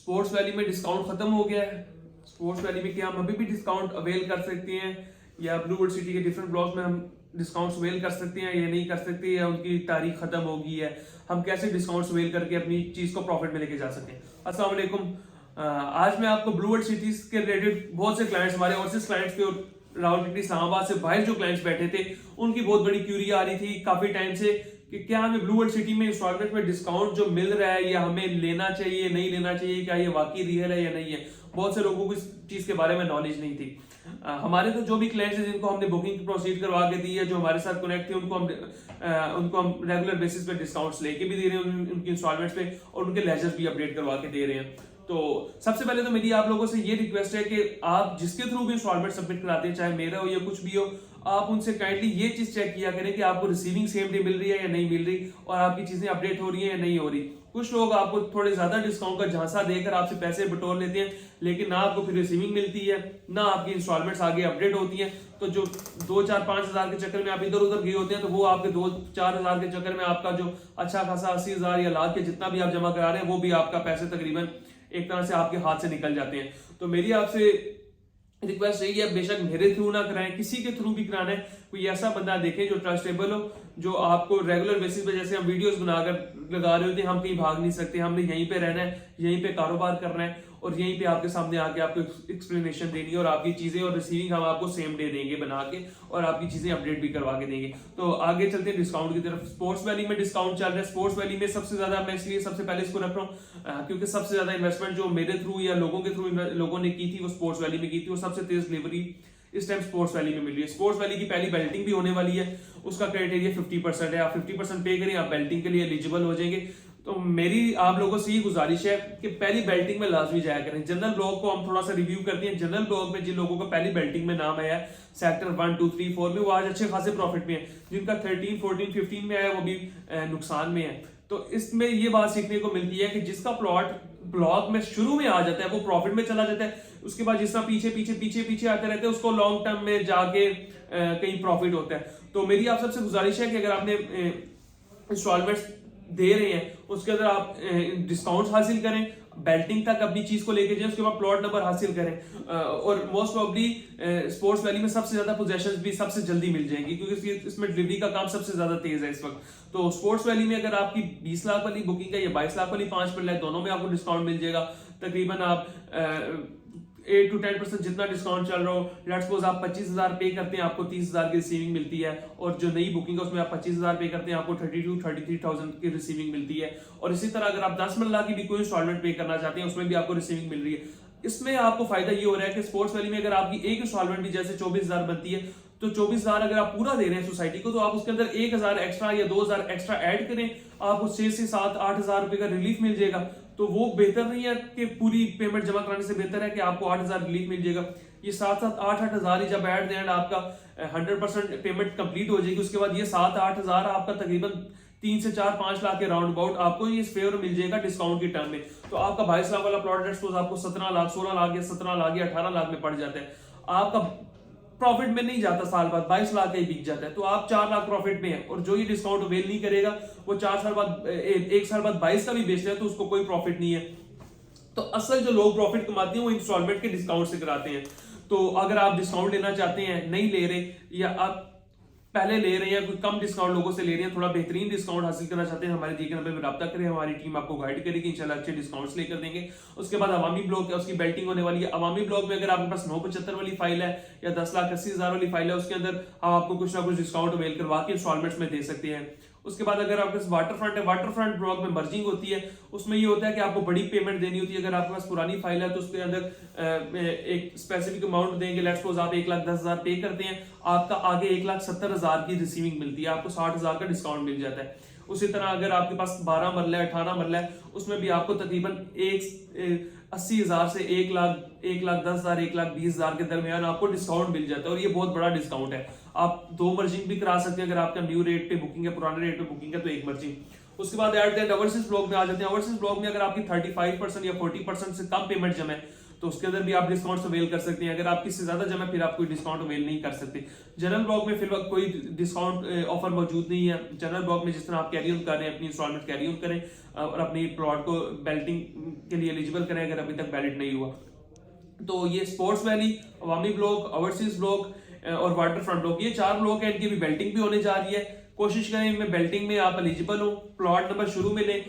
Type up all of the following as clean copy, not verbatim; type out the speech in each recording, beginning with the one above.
Sports valley में discount खत्म हो गया है। स्पोर्ट्स वैली में क्या हम अभी भी डिस्काउंट अवेल कर सकते हैं, या ब्लूवर्ल्ड सिटी के डिफरेंट ब्लॉक्स में हम डिस्काउंट्स अवेल कर सकते हैं या नहीं कर सकते, या उनकी तारीख खत्म हो गई है, हम कैसे डिस्काउंट्स अवेल करके अपनी चीज को प्रॉफिट में लेके जा सकते हैं। अस्सलाम वालेकुम। आज मैं आपको ब्लूवर्ल्ड सिटीज के रिलेटेड बहुत से क्लाइंट्स, हमारे ओवरसीज क्लाइंट्स के रावलपिंडी इस्लामाबाद से बाहर जो क्लाइंट्स बैठे थे, उनकी बहुत बड़ी क्यूरी आ रही थी काफी टाइम से कि क्या हमें ब्लूवर्ल्ड सिटी में इंस्टॉलमेंट में डिस्काउंट जो मिल रहा है, या हमें लेना चाहिए नहीं लेना चाहिए, क्या ये वाकई रियल है या नहीं है। बहुत से लोगों को इस चीज के बारे में नॉलेज नहीं थी। हमारे तो जो भी क्लाइंट्स हैं जिनको हमने बुकिंग प्रोसीड करवा के दी है, जो हमारे साथ कनेक्ट थे, उनको हम रेगुलर बेसिस पे डिस्काउंट्स लेके भी दे रहे हैं उनकी इंस्टॉलमेंट्स पे, और उनके लेजर्स भी अपडेट करवा के दे रहे हैं। तो सबसे पहले तो मेरी आप लोगों से ये रिक्वेस्ट है कि आप जिसके थ्रू भी इंस्टॉलमेंट सबमिट कराते हैं, चाहे मेरा हो या कुछ भी हो, आप उनसे काइंडली ये चीज चेक किया करें कि आपको रिसीविंग सेम डे मिल रही है या नहीं मिल रही, और आपकी चीजें अपडेट हो रही है या नहीं हो रही। कुछ लोग आपको थोड़े ज्यादा डिस्काउंट का झांसा देकर आपसे पैसे बटोर लेते हैं, लेकिन ना आपको फिर रिसीविंग मिलती है, ना आपकी इंस्टॉलमेंट्स आगे अपडेट होती हैं। तो जो 2-4-5 हजार के चक्कर में आप इधर उधर गए होते हैं, तो वो आपके 2-4 हजार के चक्कर में आपका जो अच्छा खासा 80,000 या लाख के जितना भी आप जमा करा रहे हैं, वो भी आपका पैसे तकरीबन एक तरह से आपके हाथ से निकल जाते हैं। तो मेरी आपसे रिक्वेस्ट यही है, बेशक मेरे थ्रू ना कराएं, किसी के थ्रू भी कराना है, कोई ऐसा बंदा देखें जो ट्रस्टेबल हो, जो आपको रेगुलर बेसिस पे, जैसे हम वीडियोस बनाकर लगा रहे होते हैं, हम कहीं भाग नहीं सकते, हमने यहीं पे रहना है, यहीं पे कारोबार करना है, और यहीं पे आपके सामने आके आपको एक्सप्लेनेशन देनी है, और आपकी चीजें और रिसीविंग हम आपको सेम डे देंगे बना के, और आपकी चीजें अपडेट भी करवा के देंगे। तो आगे चलते हैं डिस्काउंट की तरफ। स्पोर्ट्स वैली में डिस्काउंट चल रहा है। स्पोर्ट्स वैली में सबसे ज्यादा, मैं इसलिए सबसे पहले इसको रख रहा हूँ क्योंकि सबसे ज्यादा इन्वेस्टमेंट जो मेरे थ्रू या लोगों के थ्रू लोगों ने की थी, वो स्पोर्ट्स वैली में की थी, और सबसे तेज डिलीवरी इस टाइम स्पोर्ट्स वैली में मिल रही है। स्पोर्ट्स वैली की पहली बेल्टिंग भी होने वाली है, उसका क्राइटेरिया 50% है। आप 50% पे करें, आप बेल्टिंग के लिए एलिजिबल हो जाएंगे। तो मेरी आप लोगों से ये गुजारिश है कि पहली बेल्टिंग में लाजमी जाया करें। जनरल ब्लॉक को हम थोड़ा सा रिव्यू करते हैं। जनरल ब्लॉक में जिन लोगों का पहली बेल्टिंग में नाम आया है, सेक्टर 1, 2, 3, 4 में, वो आज अच्छे खासे प्रॉफिट में है। जिनका 13, 14, 15 में आया, वो भी नुकसान में है। तो इसमें ये बात सीखने को मिलती है कि जिसका प्लॉट ब्लॉक में शुरू में आ जाता है, वो प्रॉफिट में चला जाता है। उसके बाद जिसका पीछे पीछे पीछे पीछे आते रहते हैं, उसको लॉन्ग टर्म में जाके कहीं प्रॉफिट होता है। तो मेरी आप सबसे गुजारिश है कि अगर आपने इंस्टॉलमेंट्स दे रहे हैं, उसके अंदर आप डिस्काउंट हासिल करें, बेल्टिंग तक अपनी चीज को लेके जाए, उसके बाद प्लॉट नंबर हासिल करें, और मोस्ट प्रॉब्ली स्पोर्ट्स वैली में सबसे ज्यादा पोजेशंस भी सबसे जल्दी मिल जाएंगी, क्योंकि इसमें डिलीवरी का काम सबसे ज्यादा तेज है इस वक्त। तो स्पोर्ट्स वैली में अगर आपकी 20 लाख वाली बुकिंग है या 22 लाख वाली 5 दोनों में आपको डिस्काउंट मिल जाएगा। तकरीबन आप 8 to 10% जितना डिस्काउंट चल रहा हो, लेट्स सपोज आप 25,000 पे करते हैं, आपको 30,000 की रिसीविंग मिलती है, और जो नई बुकिंग है उसमें आप 25,000 पे करते हैं, आपको 32-33,000 की रिसीविंग मिलती है। और इसी तरह अगर आप 10 मरला की भी कोई इंस्टॉलमेंट पे करना चाहते हैं, उसमें भी आपको रिसीविंग मिल रही है। इसमें आपको फायदा ये हो रहा है कि स्पोर्ट्स वैली में अगर आपकी एक इंस्टॉलमेंट भी जैसे 24,000 बनती है, तो 24,000 अगर आप पूरा दे रहे हैं सोसाइटी को, तो आप उसके अंदर 1,000 एक्स्ट्रा या 2,000 एक्स्ट्रा ऐड करें, आपको 6 से 7-8 हजार रुपए का रिलीफ मिल जाएगा। तो वो बेहतर नहीं है कि पूरी पेमेंट जमा कराने से बेहतर है कि आपको 8,000 रिलीफ मिल जाएगा। ये 7-8 हजार ही जब एट द एंड आपका 100% पेमेंट कंप्लीट हो जाएगी, उसके बाद ये 7-8 हजार आपका तकरीबन 3 से 4-5 लाख के राउंड अबाउट आपको ये फेवर मिल जाएगा डिस्काउंट के टर्म में। तो आपका 22 लाख वाला प्लॉट आपको 17 लाख, 16 लाख या 17 लाख या 18 लाख में पड़ जाता है। आपका प्रॉफिट में नहीं जाता, साल बाद 22 लाख का ही बिक जाता है, तो आप 4 लाख प्रॉफिट में है। और जो ये डिस्काउंट अवेल नहीं करेगा, वो 4 साल बाद, 1 साल बाद 22 का भी बेचता है, तो उसको कोई प्रॉफिट नहीं है। तो असल जो लोग प्रॉफिट कमाते हैं वो इंस्टॉलमेंट के डिस्काउंट से कराते हैं। तो अगर आप डिस्काउंट लेना चाहते हैं, नहीं ले रहे, या आप पहले ले रहे हैं, कोई कम डिस्काउंट लोगों से ले रहे हैं, थोड़ा बेहतरीन डिस्काउंट हासिल करना चाहते हैं, हमारे दी के नंबर पर रब्ता करें, हमारी टीम आपको गाइड करेगी, इंशाल्लाह अच्छे डिस्काउंट्स लेकर देंगे। उसके बाद अवामी ब्लॉक है, उसकी बेल्टिंग होने वाली है। अवामी ब्लॉक में अगर आपके पास 975 वाली फाइल है या 10,80,000 वाली फाइल है, उसके अंदर हम आपको कुछ ना कुछ डिस्काउंट अवेल करवा के इंस्टॉलमेंट्स में दे सकते हैं। उसके बाद अगर आपके पास वाटर फ्रंट है, वाटर फ्रंट ब्लॉक में मर्जिंग होती है, उसमें ये होता है कि आपको बड़ी पेमेंट देनी होती है। अगर आपके पास पुरानी फाइल है, तो उसके अंदर एक स्पेसिफिक अमाउंट देंगे, लेट्स सपोज आप 1,10,000 पे करते हैं, आपका आगे 1,70,000 की रिसीविंग मिलती है, आपको 60,000 का डिस्काउंट मिल जाता है। उसी तरह अगर आपके पास 12 मरला है, 18 मरला है, उसमें भी आपको तकरीबन 80,000 से 1,10,000, 1,20,000 के दरमियान आपको डिस्काउंट मिल जाता है, और ये बहुत बड़ा डिस्काउंट है। आप 2 मर्जिंग भी करा सकते हैं, अगर आपका न्यू रेट पे बुकिंग है, पुराने रेट पे बुकिंग है, तो 1 मर्जिंग। उसके बाद at the end overseas block में आ जाते हैं। ओवरसीज ब्लॉक में अगर आपकी 35% या 40% से कम पेमेंट जमा है, तो उसके अंदर भी आप डिस्काउंट अवेल कर सकते हैं। अगर आपकी से ज्यादा जमा फिर आप कोई डिस्काउंट अवेल नहीं कर सकते। जनरल ब्लॉक में फिलहाल कोई डिस्काउंट ऑफर मौजूद नहीं है। जनरल ब्लॉक में जिस तरह आप कैरी ऑन कर रहे हैं अपनी इंस्टॉलमेंट कैरी ऑन करें और अपनी प्लॉट को बैलेटिंग के लिए एलिजिबल करें अगर अभी तक बैलेट नहीं हुआ। तो ये स्पोर्ट्स वैली, अवामी ब्लॉक, ओवरसीज ब्लॉक और वाटर फ्रंट ब्लॉक, ये 4 ब्लॉक है, इनकी भी बेल्टिंग भी होने जा रही है। कोशिश करें इनमें बेल्टिंग में आप एलिजिबल हो, प्लॉट नंबर शुरू में लें।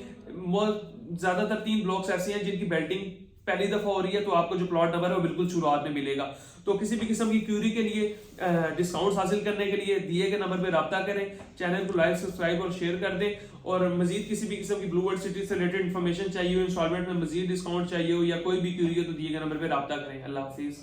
ज्यादातर 3 ब्लॉक्स ऐसे हैं जिनकी बेल्टिंग पहली दफा हो रही है, तो आपको जो प्लॉट नंबर है वो बिल्कुल शुरुआत में मिलेगा। तो किसी भी किस्म की क्यूरी के लिए, डिस्काउंट हासिल करने के लिए दिए गए नंबर पे रब्ता करें। चैनल को लाइक, सब्सक्राइब और शेयर कर दें। और मजीद किसी भी किस्म की ब्लू वर्ल्ड सिटी से रिलेटेड इन्फॉर्मेशन चाहिए हो, इंस्टॉलमेंट में मजीद डिस्काउंट चाहिए हो या कोई भी क्यूरी है तो दिए गए नंबर पे रब्ता करें। अल्लाह हाफिज।